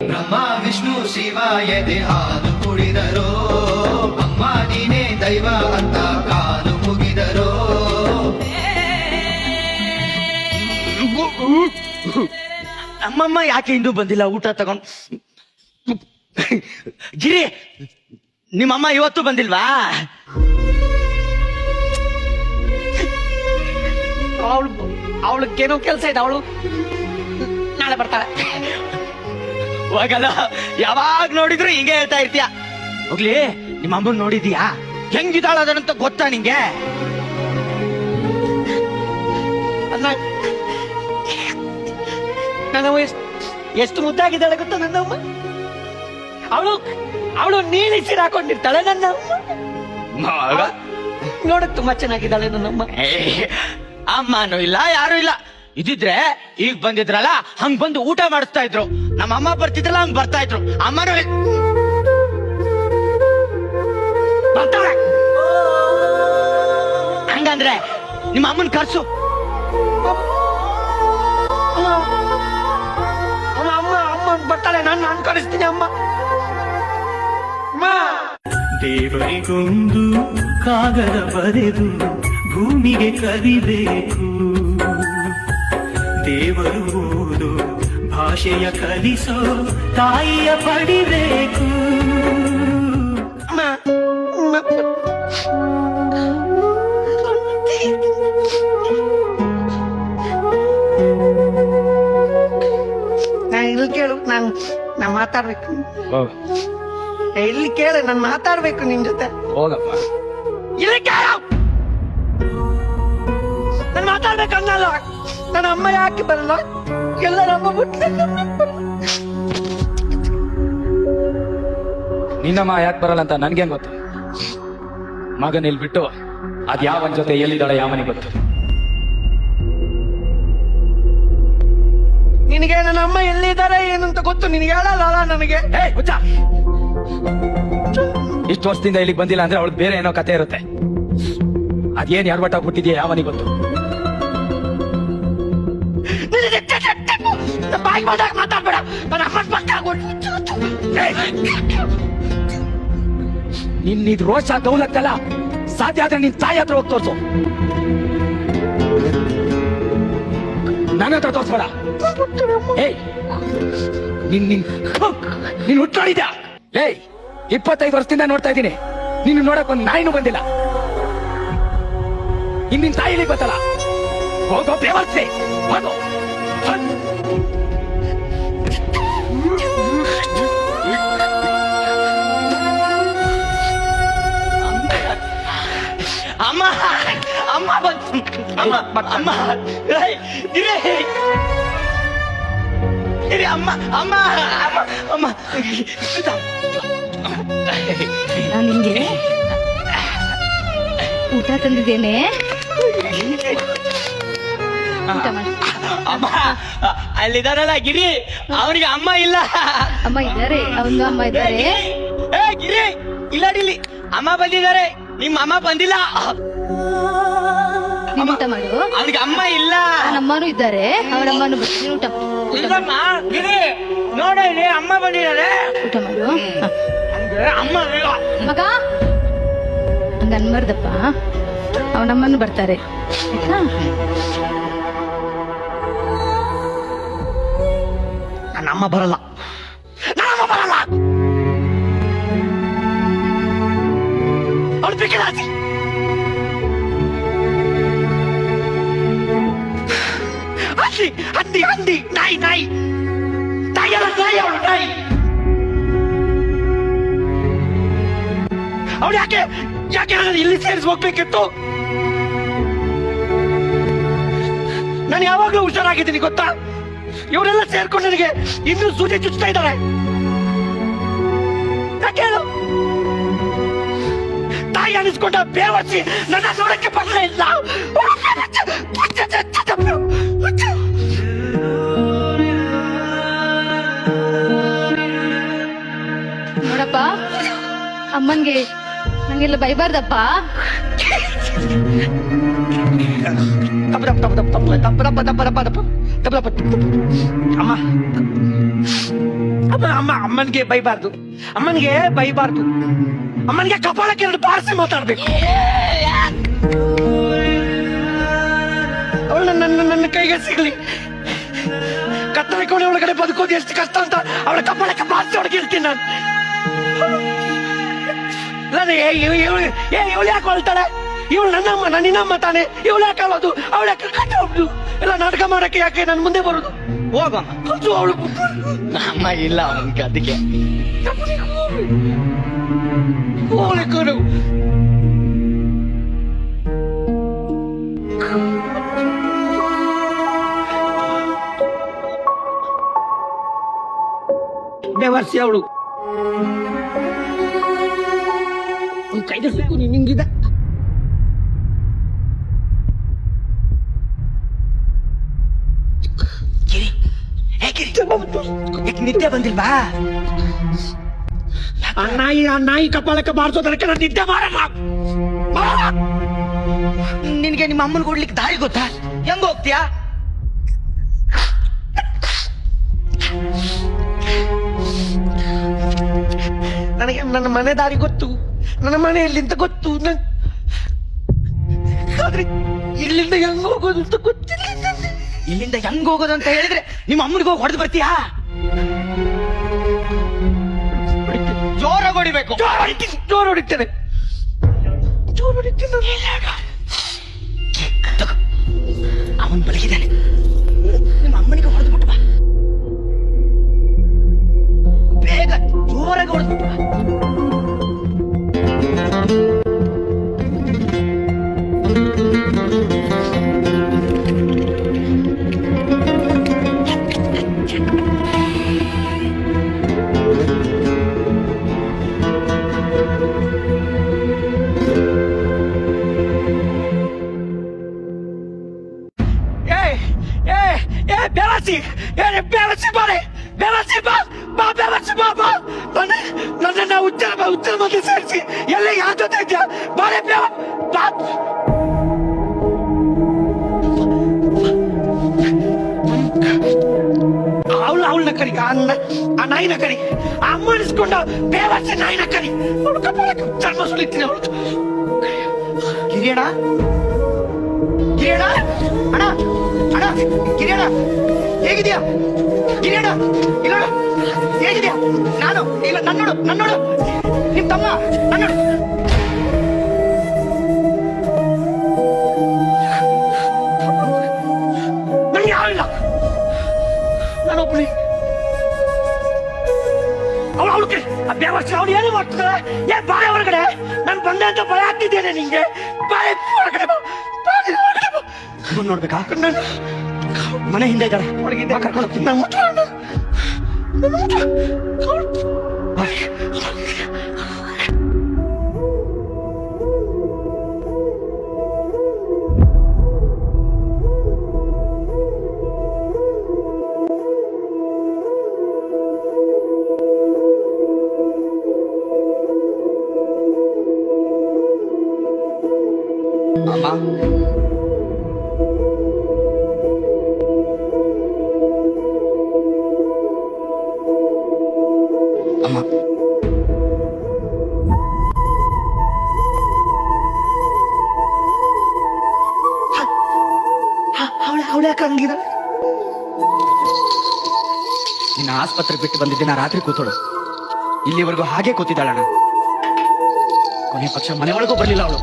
ಬ್ರಹ್ಮ ವಿಷ್ಣು ಶಿವ ಎದೆ ಹಾಲು ಕುಡಿದರೋ, ಅಮ್ಮ ನೀನೇ ದೈವ ಅಂತ ಕಾಲು ಮುಗಿದರೋ. ನಮ್ಮಮ್ಮ ಯಾಕೆ ಇಂದು ಬಂದಿಲ್ಲ ಊಟ ತಗೊಂಡ್? ಗಿರಿ, ನಿಮ್ಮಮ್ಮ ಇವತ್ತು ಬಂದಿಲ್ವಾ? ಅವಳಕ್ಕೇನೋ ಕೆಲಸ ಇದೆ, ಅವಳು ನಾಳೆ ಬರ್ತಾಳೆ. ಹೋಗಲ್ಲ, ಯಾವಾಗ ನೋಡಿದ್ರು ಹಿಂಗೆ ಹೇಳ್ತಾ ಇರ್ತೀಯ. ಹೋಗ್ಲಿ, ನಿಮ್ಮ ಅಮ್ಮನ್ ನೋಡಿದೀಯಾ? ಹೆಂಗಿದಾಳ ಅದನ್ನಂತ ಗೊತ್ತಾ ನಿಂಗೆ? ನನ್ನಮ್ಮ ಎಷ್ಟು ಮುದ್ದಾಗಿದ್ದಾಳೆ ಗೊತ್ತಾ ನನ್ನಮ್ಮ. ಅವಳು ನೀಲಿ ಸೀರೆ ಹಾಕೊಂಡಿರ್ತಾಳೆ ನನ್ನಮ್ಮ. ನೋಡಕ್ ತುಂಬಾ ಚೆನ್ನಾಗಿದ್ದಾಳೆ ನನ್ನಮ್ಮ. ಅಮ್ಮನೂ ಇಲ್ಲ, ಯಾರು ಇಲ್ಲ. ಇದಿದ್ರೆ ಈಗ ಬಂದಿದ್ರಲ್ಲ, ಹಂಗ್ ಬಂದು ಊಟ ಮಾಡಿಸ್ತಾ ಇದ್ರು. ನಮ್ಮ ಅಮ್ಮ ಬರ್ತಿದ್ರಲ್ಲ, ಹಂಗ್ ಬರ್ತಾ ಇದ್ರು. ಅಮ್ಮನೂ ಬರ್ತಾಳೆ. ಹಂಗಂದ್ರೆ ನಿಮ್ಮ ಅಮ್ಮನ್ ಕರ್ಸು. ಅಮ್ಮ ಬರ್ತಾಳೆ, ನಾನು ಕರೆಸ್ತೀನಿ. ಅಮ್ಮ ದೇವರಿಗೊಂದು ಕಾಗದ ಬರೆದು ಭೂಮಿಗೆ ಕಲಿಬೇಕು, ದೇವರು ಓದು ಭಾಷೆಯ ಕಲಿಸೋ ತಾಯಿಯ ಪಡಿಬೇಕು. ಇಲ್ಲಿ ಕೇಳು, ನಾನು ಮಾತಾಡ್ಬೇಕು. ಇಲ್ಲಿ ಕೇಳು, ನಾನು ಮಾತಾಡ್ಬೇಕು ನಿನ್ ಜೊತೆ. ಹೋಗಪ್ಪ, ಇಲ್ಲಿ ಕೇಳು, ನಾನು ಮಾತಾಡ್ಬೇಕನ್ನಲ್ಲ. ನನ್ನ ಅಮ್ಮ ಯಾಕೆ ಬರಲ್ಲ? ಎಲ್ಲರ ಅಮ್ಮ ಬಿಟ್ಟು ನಿನ್ನಮ್ಮ ಯಾಕೆ ಬರಲ್ಲ ಅಂತ ನನ್ಗೇನ್ ಗೊತ್ತು? ಮಗನ ಇಲ್ಲಿ ಬಿಟ್ಟು ಅದ್ ಯಾವನ್ ಜೊತೆ ಎಲ್ಲಿದ್ದಾಳೆ ಯಾವನಿಗೆ ಗೊತ್ತು? ನಿನಗೆ ನನ್ನ ಅಮ್ಮ ಎಲ್ಲಿದ್ದಾರೆ ಏನಂತ ಗೊತ್ತು? ನಿನಗೆ ಹೇಳಲ್ಲ ನನಗೆ. ಇಷ್ಟು ವರ್ಷದಿಂದ ಇಲ್ಲಿಗೆ ಬಂದಿಲ್ಲ ಅಂದ್ರೆ ಅವಳು ಬೇರೆ ಏನೋ ಕತೆ ಇರುತ್ತೆ. ಅದೇನ್ ಯಾರ್ಬಟ್ಟಾಗ್ಬಿಟ್ಟಿದ್ಯಾ ಯಾವನಿಗೆ ಗೊತ್ತು? ಮಾತಾಡ್ಬೇಡ, ನಿನ್ನಿದ್ ರೋಷ ದೌಲತ್ತಲ್ಲ, ಸಾಧ್ಯ ಆದ್ರೆ ನಿನ್ ತಾಯಿ ಹತ್ರ ಹೋಗಿ ತೋರ್ಸು. ನನ್ನ ಹತ್ರ ತೋರ್ಸ್ಬೇಡ. ನೀನ್ ಹುಟ್ಟಾಡಿದ್ಯಾ? 25 ವರ್ಷದಿಂದ ನೋಡ್ತಾ ಇದ್ದೀನಿ. ನಿನ್ನ ನೋಡಕ್ ಒಂದ್ ನಾಯಿನೂ ಬಂದಿಲ್ಲ. ಹಿಂದಿನ ತಾಯಿಲಿ ಗೊತ್ತಲ್ಲ. ಹೋಗೋ ಬೇವರ್ಸಿ, ಹೋಗೋ. ಅಮ್ಮ ಅಮ್ಮ ಬಂತು. ಅಮ್ಮ ಅಮ್ಮ ಅಮ್ಮ ಅಮ್ಮ ನಾನು ನಿಂಗೆ ಊಟ ತಂದಿದ್ದೇನೆ, ಊಟ ಮಾಡಿ. ಅಮ್ಮ ಅಲ್ಲಿದಾರಲ್ಲ ಗಿರಿ, ಅವನಿಗೆ ಅಮ್ಮ ಇಲ್ಲ. ಅಮ್ಮ ಇದ್ದಾರೆ, ಅವನು ಅಮ್ಮ ಇದ್ದಾರೆ. ಗಿರಿ ಇಲ್ಲಿ ಅಮ್ಮ ಬಂದಿದ್ದಾರೆ, ನಿಮ್ಮ ಅಮ್ಮ ಬಂದಿಲ್ಲ. ನೀನು ಊಟ ಮಾಡು. ಅವನಿಗೆ ಅಮ್ಮ ಇಲ್ಲ. ಅವನಮ್ಮನೂ ಇದ್ದಾರೆ, ಅವನಮ್ಮನೂ ಬರ್ತೀನಿ. ಊಟ ಇಲ್ಲಮ್ಮ ಗಿರಿ, ನೋಡ ಇಲ್ಲಿ ಅಮ್ಮ ಬಂದಿದ್ದಾರೆ. ಊಟ ಮಾಡು. ಅಮ್ಮ ಇಲ್ಲ ಮಗ, ಹಂಗ ಅನ್ಬಾರ್ದಪ್ಪ. ಅವನಮ್ಮನೂ ಬರ್ತಾರೆ, ಆಯ್ತಾ? ನನ್ನ ಅಮ್ಮ ಬರಲ್ಲ, ಅವಳು ಬೇಕಾದ ಹಂದಿ ಹಂದಿ ನಾಯಿ ನಾಯಿ ತಾಯಿಯಲ್ಲ, ನಾಯಿ ಅವಳು ನಾಯಿ. ಅವಳು ಯಾಕೆ ಇಲ್ಲಿ ಸೇರಿಸಿ ಹೋಗ್ಬೇಕಿತ್ತು? ನಾನು ಯಾವಾಗ್ಲೂ ಹುಷಾರಾಗಿದ್ದೀನಿ ಗೊತ್ತಾ? ಇವರೆಲ್ಲ ಸೇರ್ಕೊಂಡು ನನಗೆ ಇನ್ನೂ ಸೂಜಿ ಚುಚ್ತಾ ಇದ್ದಾರೆ. ಯಾಕೇಳು ತಾಯಿ ಅನಿಸ್ಕೊಂಡ ಬೇವರ್ಸಿ ನನ್ನ ನೋಡಕ್ಕೆ ಬರ್ಲೇ ಇಲ್ಲ. ನೋಡಪ್ಪ, ಅಮ್ಮನ್ಗೆ ನಂಗೆಲ್ಲ ಬೈಬಾರ್ದಪ್ಪ. ಅಮ್ಮ ಅಮ್ಮನ್ಗೆ ಬೈಬಾರ್ದು, ಅಮ್ಮನ್ಗೆ ಬೈಬಾರ್ದು, ಅಮ್ಮನ್ಗೆ ಕಪಾಳಕ್ಕೆ 2 ಬಾರಿಸಿ ಮಾತಾಡ್ಬೇಕು. ಅವಳು ನನ್ನ ಕೈಗೆ ಸಿಗ್ಲಿ. ಕತ್ತಲೆ ಕೋಣೆ ಒಳಗಡೆ ಬದುಕೋದು ಎಷ್ಟು ಕಷ್ಟ ಅಂತ ಅವಳ ಕಪಾಳಕ್ಕೆ ಬಾರಿಸಿ ಒಳಗೆ ಇರ್ತೀನಿ ನಾನು. ಇವಳು ಯಾಕೆ ಹೊಳ್ತಾಳೆ? ಇವಳು ನನ್ನಮ್ಮ, ನನ್ನಿನಮ್ಮ ತಾನೆ. ಇವಳು ಯಾಕೆ ಅಳೋದು? ಅವಳು ಯಾಕೆ ಕಟ್ಟೋದು? ಎಲ್ಲ ನಾಟಕ ಮಾಡಕ್ಕೆ ಯಾಕೆ ನನ್ನ ಮುಂದೆ ಬರೋದು? ಹೋಗಮ್ಮ. ಅದು ಅವಳು ಅಮ್ಮ ಇಲ್ಲ ಅವನ್ಗೆ ಅದಕ್ಕೆ. ಹೋಗ್ಲಿಕ್ಕೂ ಬೆವರ್ಸಿ ಅವಳು ಕೈದರ್ಬೇಕು ನಿಂಗಿದ. ನಿದ್ದೆ ಬಂದಿಲ್ವಾ? ಆ ನಾಯಿ ಕಪಾಳಕ್ಕೆ ಬಾರಿಸೋದಕ್ಕೆ ನಾನು ನಿದ್ದೆ ಮಾಡಲ್ಲ. ನಿನ್ಗೆ ನಿಮ್ಮ ಅಮ್ಮನ ಕೊಡ್ಲಿಕ್ಕೆ ದಾರಿ ಗೊತ್ತಾ? ಹೆಂಗ್ ಹೋಗ್ತೀಯಾ? ನನಗೆ ನನ್ನ ಮನೆ ದಾರಿ ಗೊತ್ತು, ನನ್ನ ಮನೆ ಎಲ್ಲಿಂದ ಗೊತ್ತು. ಆದ್ರೆ ಇಲ್ಲಿಂದ ಹೆಂಗ್ ಹೋಗೋದು ಅಂತ ಗೊತ್ತಿಲ್ಲ. ಇಲ್ಲಿಂದ ಹೆಂಗ್ ಹೋಗೋದು ಅಂತ ಹೇಳಿದ್ರೆ ನಿಮ್ಮ ಅಮ್ಮನಿಗೆ ಹೋಗಿ ಹೊಡೆದು ಬರ್ತೀಯಾ? ಜೋರಾಗಿ ಹೊಡಿಬೇಕು. ಜೋರ್ ಹೊಡಿತೇನೆ. ಅವನ್ ಬಲಗಿದ್ದಾನೆ. ನಿಮ್ಮ ಅಮ್ಮನಿಗೆ ಹೊಡೆದ್ಬಿಟ್ಟು ಬಾ, ಬೇಗ ಜೋರಾಗಿ ಹೊಡೆದ್ಬಿಟ್ಟು ಬಾ. ನನ್ನನ್ನ ಉತ್ತರ ಮಧ್ಯೆ ಸೇರಿಸಿ ಎಲ್ಲ ಯಾರ ಜೊತೆ ಇದ್ಯಾ? ಬಾರೆ ಅವಳನ್ನ ಕರಿ, ಆ ನಾಯಿನ ಕರಿ, ಅಮ್ಮ ಅನಿಸ್ಕೊಂಡ ಬೇವರ್ಸಿ ನಾಯಿನ ಕರಿ. ಅವಳು ಕಪಾಳಕ್ಕೆ ಚರ್ಮ ಸುಲಿತೀನಿ. ಅವಳು ಕಿರಿಯಣ್ಣ, ಕಿರಿಯಣ್ಣ, ಅಣ್ಣ, ಅಣ್ಣ, ಕಿರಿಯಣ್ಣ ಹೇಗಿದ್ಯಾ? ಕಿರಿಯಣ್ಣ ಇಲ್ಲ ಹೇಗಿದ್ಯಾ? ನಾನು ಇಲ್ಲ, ನನ್ನೋಡು ನಿಮ್ ತಮ್ಮ, ನನ್ನೋಡು. ನನಗೆ ಯಾರಿಲ್ಲ, ನಾನೊಬ್ಬಳಿ. ಅವಳು ಬೇವರ್ಸಿ ಅವಳು ಏನು ಮಾಡ್ತಿದ್ದಾಳೆ? ಬಾಳೆ ಹೊರಗಡೆ. ನಾನು ಬಂದೆ ಅಂತ ಭಯ ಆಗ್ತಿದ್ದೇನೆ ನಿಂಗೆ. ಬಾಳೆ ಹೊರಗಡೆ ನೋಡ್ಬೇಕಾ? ಮನೆ ಹಿಂದೆ ಇದ್ದಾಳೆ, ಹೊರಗಿಂದ ಕರ್ಕೊಂಡು ಹೋಗ್ತೀನಿ. ಅಮ್ಮ, ಅಮ್ಮ, ಅವಳು ಯಾಕೆ ಹಂಗಿದ? ನಿನ್ನ ಆಸ್ಪತ್ರೆ ಬಿಟ್ಟು ಬಂದಿದ್ದೆ. ನಾ ರಾತ್ರಿ ಕೂತೋಳು, ಇಲ್ಲಿವರೆಗೂ ಹಾಗೆ ಕೂತಿದ್ದಾಳಣ್ಣ. ಕೊನೆ ಪಕ್ಷ ಮನೆ ಒಳಗೂ ಬರ್ಲಿಲ್ಲ ಅವಳು.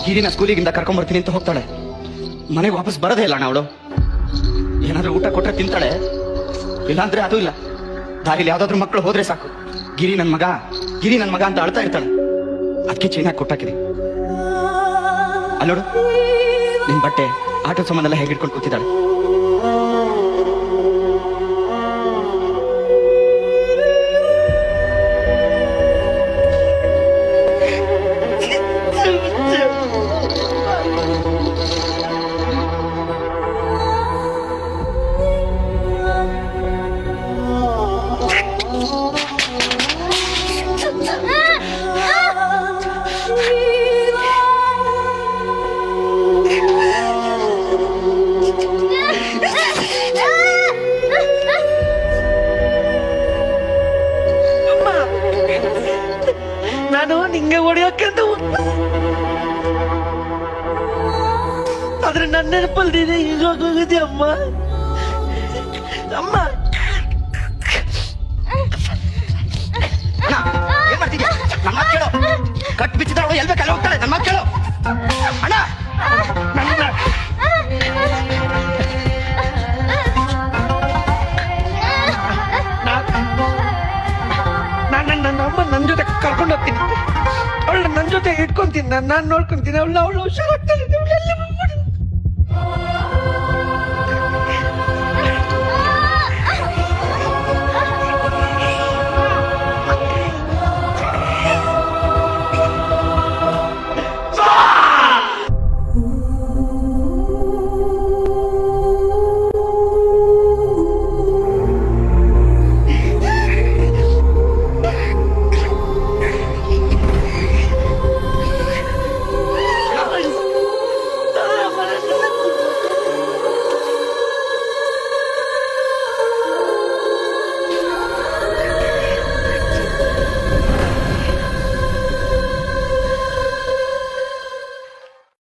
ಕಿರಿನ ಸ್ಕೂಲಿಗಿಂದ ಕರ್ಕೊಂಡ್ ಬರ್ತೀನಿ ಅಂತ ಹೋಗ್ತಾಳೆ. ಮನೆಗೆ ವಾಪಸ್ ಬರೋದೇ ಇಲ್ಲ ಅವಳು. ಏನಾದ್ರೂ ಊಟ ಕೊಟ್ರೆ ತಿಂತಾಳೆ, ಇಲ್ಲಾಂದ್ರೆ ಅದು ಇಲ್ಲ. ದಾರಿಲಿ ಯಾವ್ದಾದ್ರು ಮಕ್ಕಳು ಹೋದ್ರೆ ಸಾಕು, ಗಿರಿ ನನ್ ಮಗ ಅಂತ ಅಳ್ತಾ ಇರ್ತಾಳೆ. ಅದಕ್ಕೆ ಚೈನ್ ಹಾಕಿ ಕೊಟ್ಟಾಕಿದೆ. ಅಲ್ಲೋಡು, ನಿನ್ ಬಟ್ಟೆ ಆಟೋ ಸಾಮಾನೆಲ್ಲ ಹೇಗೆ ಹಿಡ್ಕೊಂಡು ಕೂತಿದ್ದಾಳೆ. ನಾನು ನಿಂಗೆ ಹೊಡೆಯೋಕೆಂದು ಆದ್ರೆ ನನ್ನ ನೆನಪಲ್ಲಿ ಈಗೋಗಿದೆ ಅಮ್ಮ. ಅಮ್ಮ ಏನ್ ಮಾಡ್ತಿದ್ಯಾ? ನನ್ನ ಮಾತು ಕೇಳು. ಕಟ್ ಬಿಚ್ಚಿದವಳು ಎಲ್ ಬೇಕಲ್ಲ ಹೋಗ್ತಾಳೆ. ನನ್ನ ಮಾತು ಕೇಳು ಅಣ್ಣ. ನನ್ನ ನನ್ನ ಅಮ್ಮ ನನ್ನ ಜೊತೆ ಕರ್ಕೊಂಡು ಹೋಗ್ತೀನಿ. ಅವಳು ನನ್ನ ಜೊತೆ ಇಟ್ಕೊಂತೀನಿ. ನಾನು ನೋಡ್ಕೊಂತೀನಿ. ಅವಳು ಹುಷಾರ